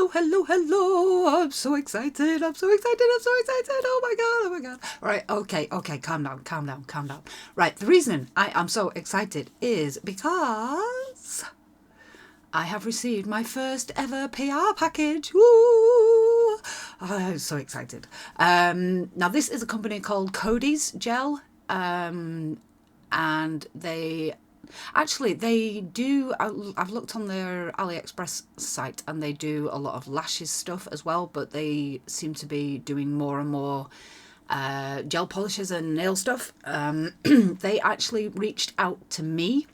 hello. I'm so excited. Oh my God, oh my God. Right, okay, calm down. Right, the reason I am so excited is because I have received my first ever PR package. Woo! I'm so excited. Now, this is a company called Cody's Gel, and they do. I've looked on their AliExpress site, and they do a lot of lashes stuff as well. But they seem to be doing more and more gel polishes and nail stuff. They actually reached out to me.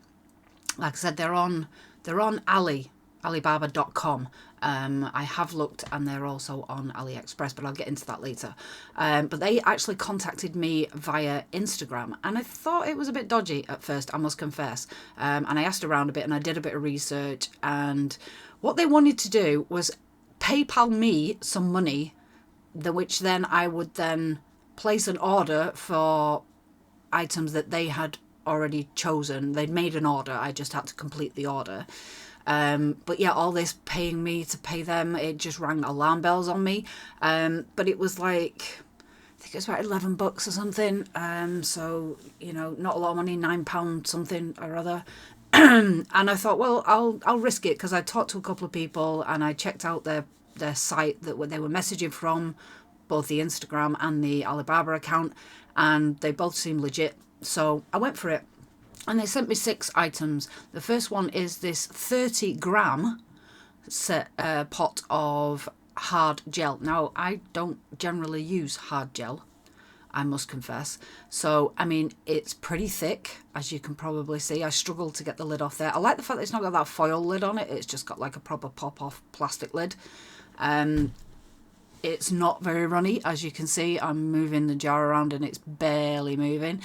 Like I said, they're on Alibaba.com. I have looked, and they're also on AliExpress, but I'll get into that later. But they actually contacted me via Instagram, and I thought it was a bit dodgy at first, I must confess. And I asked around a bit, and I did a bit of research, and what they wanted to do was PayPal me some money, which then I would then place an order for items that they had already chosen. They'd made an order, I just had to complete the order. But yeah, all this paying me to pay them, it just rang alarm bells on me. But it was like, I think it was about $11 or something. So, not a lot of money, £9 something or other. And I thought, well, I'll risk it, because I talked to a couple of people and I checked out their site that they were messaging from, both the Instagram and the Alibaba account, and they both seemed legit. So I went for it. And they sent me 6 items. The first one is this 30-gram pot of hard gel. Now, I don't generally use hard gel, I must confess. So, I mean, it's pretty thick, as you can probably see. I struggled to get the lid off there. I like the fact that it's not got that foil lid on it. It's just got like a proper pop-off plastic lid. It's not very runny, as you can see. I'm moving the jar around and it's barely moving.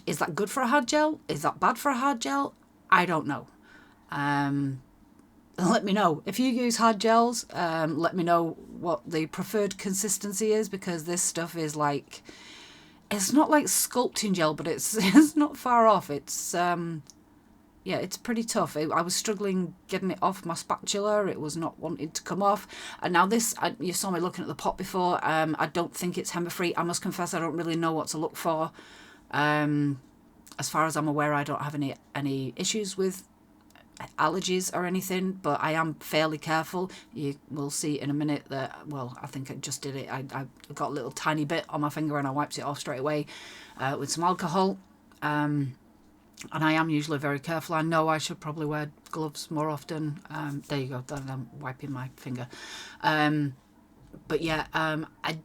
Is that good for a hard gel? Is that bad for a hard gel? I don't know. Let me know. If you use hard gels, let me know what the preferred consistency is, because this stuff is like, it's not like sculpting gel, but it's not far off. It's, it's pretty tough. I was struggling getting it off my spatula. It was not wanting to come off. And now this, you saw me looking at the pot before. I don't think it's HEMA-free. I must confess, I don't really know what to look for. As far as I'm aware, I don't have any issues with allergies or anything, but I am fairly careful. You will see in a minute that, well, I think I just did it. I got a little tiny bit on my finger and I wiped it off straight away with some alcohol. And I am usually very careful. I know I should probably wear gloves more often. There you go, I'm wiping my finger. But yeah,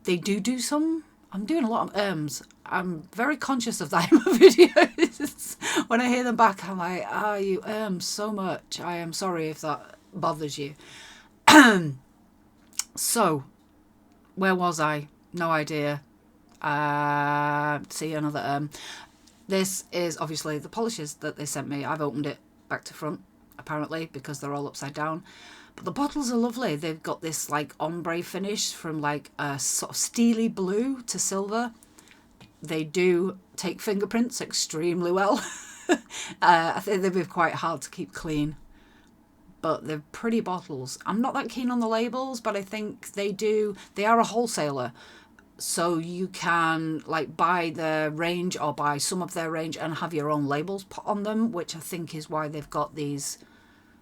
they do some. I'm doing a lot of ums. I'm very conscious of that in my videos. When I hear them back, I'm like, you so much. I am sorry if that bothers you. So, where was I? No idea. See, another This is obviously the polishes that they sent me. I've opened it back to front, apparently, because they're all upside down. But the bottles are lovely. They've got this like ombre finish from like a sort of steely blue to silver. They do take fingerprints extremely well. I think they'd be quite hard to keep clean. But they're pretty bottles. I'm not that keen on the labels, but I think they are a wholesaler. So you can like buy their range or buy some of their range and have your own labels put on them, which I think is why they've got these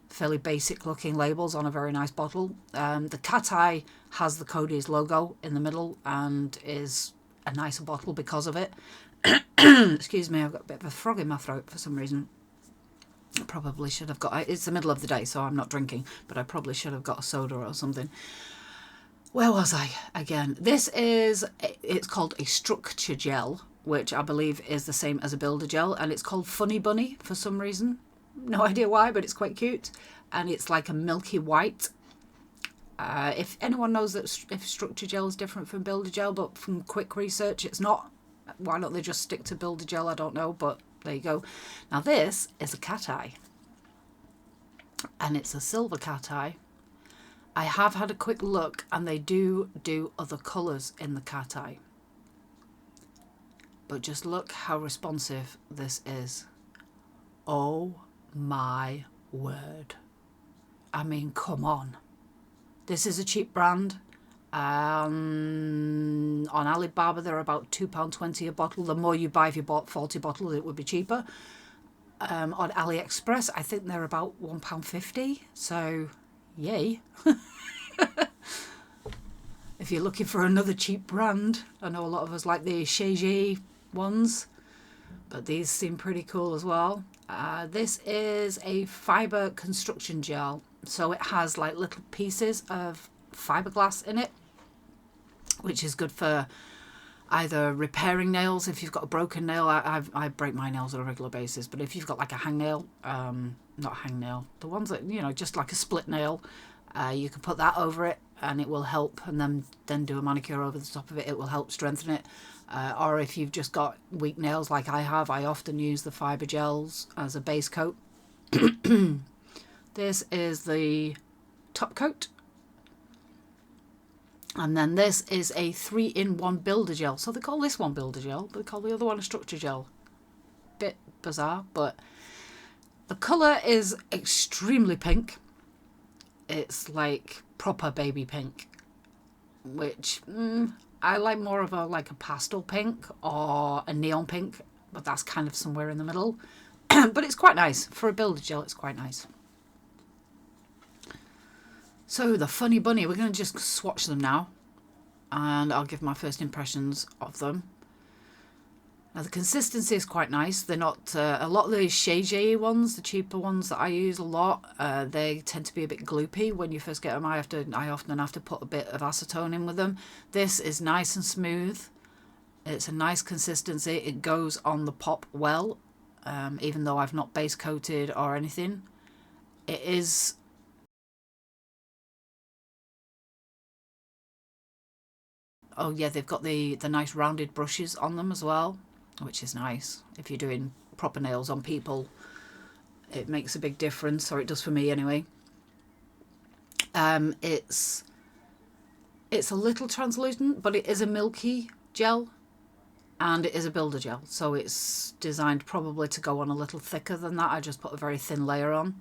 fairly basic looking labels on a very nice bottle. The cat eye has the Cody's logo in the middle and is a nicer bottle because of it. Excuse me, I've got a bit of a frog in my throat for some reason. I probably should have got, it's the middle of the day, so I'm not drinking, but I probably should have got a soda or something. Where was I again? It's called a structure gel, which I believe is the same as a builder gel, and it's called Funny Bunny for some reason. No idea why, but it's quite cute. And it's like a milky white. If anyone knows if structure gel is different from builder gel, but from quick research, it's not. Why don't they just stick to builder gel? I don't know, but there you go. Now this is a cat eye. And it's a silver cat eye. I have had a quick look, and they do other colours in the cat eye. But just look how responsive this is. Oh my word. I mean, come on. This is a cheap brand. On Alibaba, they're about £2.20 a bottle. The more you buy, if you bought 40 bottles, it would be cheaper. On AliExpress, I think they're about £1.50. So, yay. If you're looking for another cheap brand, I know a lot of us like the Shege ones, but these seem pretty cool as well. This is a fibre construction gel. So it has like little pieces of fiberglass in it, which is good for either repairing nails. If you've got a broken nail, I break my nails on a regular basis, but if you've got like a hangnail, not hangnail, the ones that, you know, just like a split nail, you can put that over it and it will help, and then do a manicure over the top of it. It will help strengthen it. Or if you've just got weak nails like I have, I often use the fibre gels as a base coat. This is the top coat. And then this is a 3-in-1 builder gel. So they call this one builder gel, but they call the other one a structure gel. Bit bizarre, but the colour is extremely pink. It's like proper baby pink, which I like more of a like a pastel pink or a neon pink, but that's kind of somewhere in the middle. But it's quite nice. For a builder gel, it's quite nice. So the Funny Bunny, we're going to just swatch them now, and I'll give my first impressions of them. Now the consistency is quite nice. They're not, a lot of the Shege ones, the cheaper ones that I use a lot, they tend to be a bit gloopy when you first get them. I often have to put a bit of acetone in with them. This is nice and smooth. It's a nice consistency. It goes on the pop well, even though I've not base coated or anything. It is... Oh yeah, they've got the nice rounded brushes on them as well, which is nice. If you're doing proper nails on people, it makes a big difference, or it does for me anyway. It's a little translucent, but it is a milky gel, and it is a builder gel, so it's designed probably to go on a little thicker than that. I just put a very thin layer on.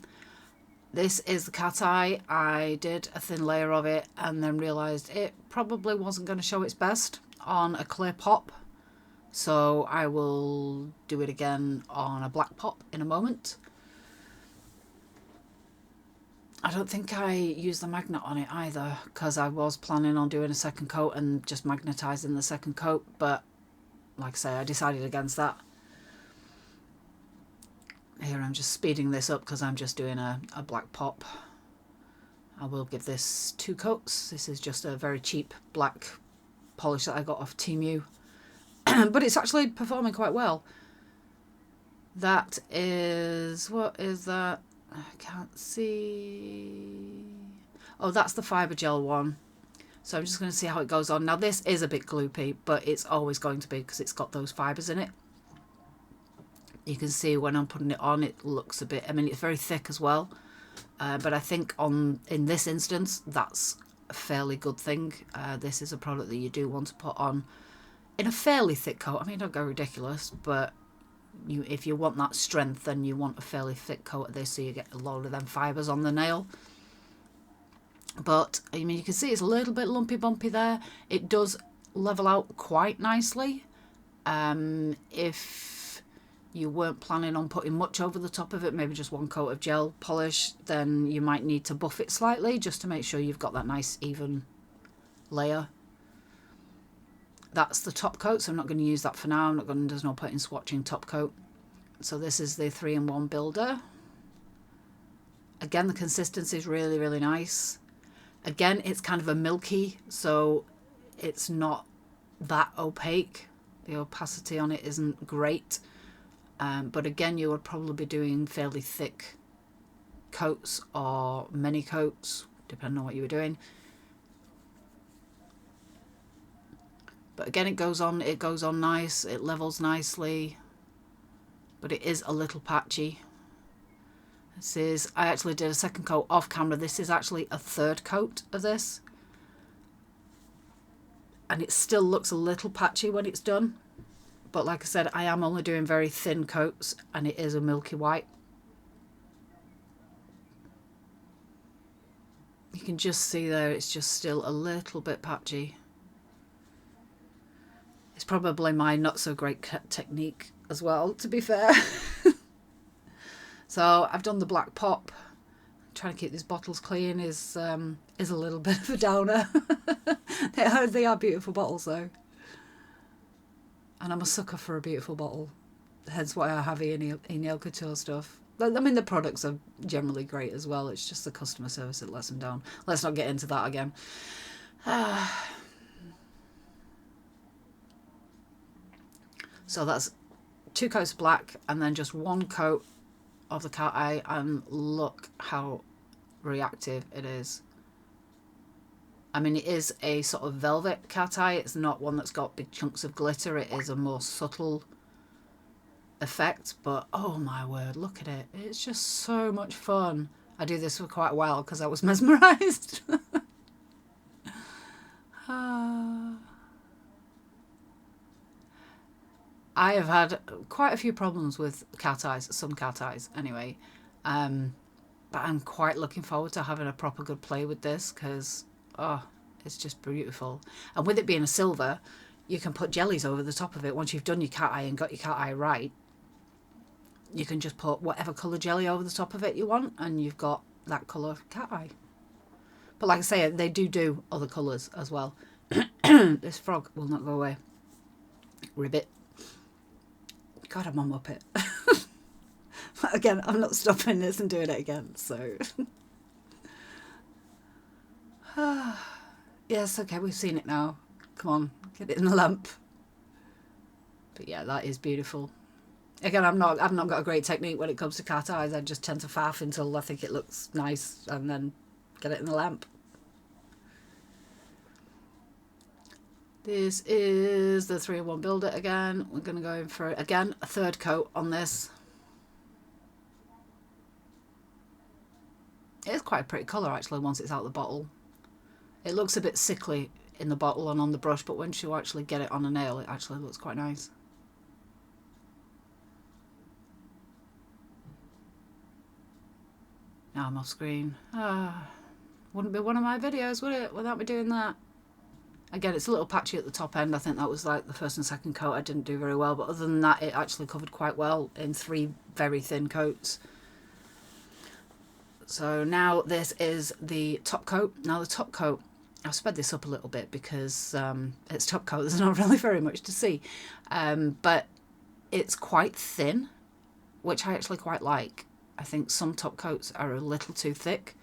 This is the cat eye. I did a thin layer of it and then realised it probably wasn't going to show its best on a clear pop. So I will do it again on a black pop in a moment. I don't think I used the magnet on it either, because I was planning on doing a second coat and just magnetising the second coat. But like I say, I decided against that. Here I'm just speeding this up because I'm just doing a black pop. I will give this 2 coats. This is just a very cheap black polish that I got off Temu. But it's actually performing quite well. That is... what is that? I can't see... Oh, that's the fibre gel one. So I'm just going to see how it goes on. Now this is a bit gloopy, but it's always going to be because it's got those fibres in it. You can see when I'm putting it on, it looks a bit... I mean, it's very thick as well. But I think in this instance, that's a fairly good thing. This is a product that you do want to put on in a fairly thick coat. I mean, don't go ridiculous, but if you want that strength, then you want a fairly thick coat of this, so you get a lot of them fibres on the nail. But, I mean, you can see it's a little bit lumpy bumpy there. It does level out quite nicely. If you weren't planning on putting much over the top of it, maybe just 1 coat of gel polish, then you might need to buff it slightly just to make sure you've got that nice even layer. That's the top coat, so I'm not going to use that for now. There's no point in swatching top coat. So this is the 3-in-1 builder. Again, the consistency is really, really nice. Again, it's kind of a milky, so it's not that opaque. The opacity on it isn't great. But again, you would probably be doing fairly thick coats or mini coats, depending on what you were doing. But again, it goes on nice, it levels nicely, but it is a little patchy. This is, I actually did a second coat off camera. This is actually a 3rd coat of this. And it still looks a little patchy when it's done. But like I said, I am only doing very thin coats, and it is a milky white. You can just see there, it's just still a little bit patchy. It's probably my not so great technique as well, to be fair. So I've done the black pop. Trying to keep these bottles clean is a little bit of a downer. They are beautiful bottles though. And I'm a sucker for a beautiful bottle. Hence why I have Nail Couture stuff. I mean, the products are generally great as well. It's just the customer service that lets them down. Let's not get into that again. So that's 2 coats of black and then just 1 coat of the cat eye, and look how reactive it is. I mean, it is a sort of velvet cat eye. It's not one that's got big chunks of glitter. It is a more subtle effect, but oh my word, look at it. It's just so much fun. I do this for quite a while because I was mesmerised. I have had quite a few problems with cat eyes, some cat eyes anyway, but I'm quite looking forward to having a proper good play with this because, oh, it's just beautiful. And with it being a silver, you can put jellies over the top of it. Once you've done your cat eye and got your cat eye right, you can just put whatever colour jelly over the top of it you want, and you've got that colour cat eye. But like I say, they do other colours as well. This frog will not go away. Ribbit. God, I'm on Muppet. Again, I'm not stopping this and doing it again, so. Yes, okay, we've seen it now. Come on, get it in the lamp. But yeah, that is beautiful. Again, I've not got a great technique when it comes to cat eyes. I just tend to faff until I think it looks nice and then get it in the lamp. This is the 3-in-1 Build It again. We're going to go in for, again, a 3rd coat on this. It is quite a pretty colour actually once it's out of the bottle. It looks a bit sickly in the bottle and on the brush, but once you actually get it on a nail, it actually looks quite nice. Now I'm off screen. Wouldn't be one of my videos, would it, without me doing that? Again, it's a little patchy at the top end. I think that was like the 1st and 2nd coat I didn't do very well, but other than that, it actually covered quite well in 3 very thin coats. So now this is the top coat. Now the top coat, I've sped this up a little bit because it's top coat, there's not really very much to see. But it's quite thin, which I actually quite like. I think some top coats are a little too thick.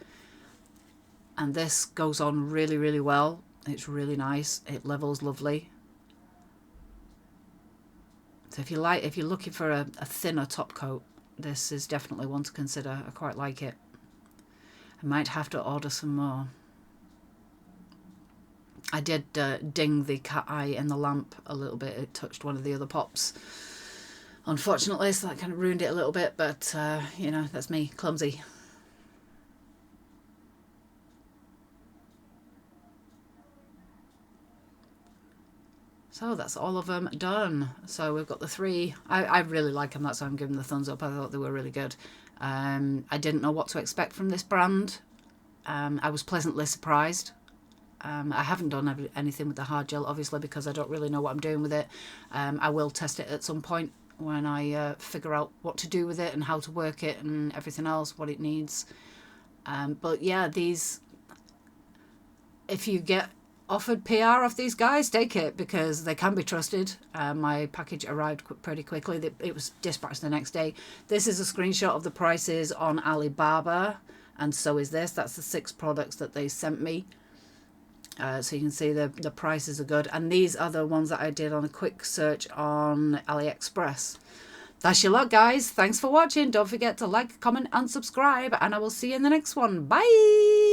And this goes on really, really well. It's really nice. It levels lovely. So if you're looking for a thinner top coat, this is definitely one to consider. I quite like it. I might have to order some more. I did ding the cat eye in the lamp a little bit. It touched one of the other pops, unfortunately, so that kind of ruined it a little bit. But you know, that's me, clumsy. So that's all of them done. So we've got the 3. I really like them, that's why I'm giving them the thumbs up. I thought they were really good. I didn't know what to expect from this brand. I was pleasantly surprised. I haven't done anything with the hard gel, obviously, because I don't really know what I'm doing with it. I will test it at some point when I figure out what to do with it and how to work it and everything else, what it needs. But yeah, these, if you get offered PR off these guys, take it, because they can be trusted. My package arrived pretty quickly. It was dispatched the next day. This is a screenshot of the prices on Alibaba, and so is this. That's the 6 products that they sent me. So you can see the prices are good. And these are the ones that I did on a quick search on AliExpress. That's your lot, guys. Thanks for watching. Don't forget to like, comment and subscribe, and I will see you in the next one. Bye!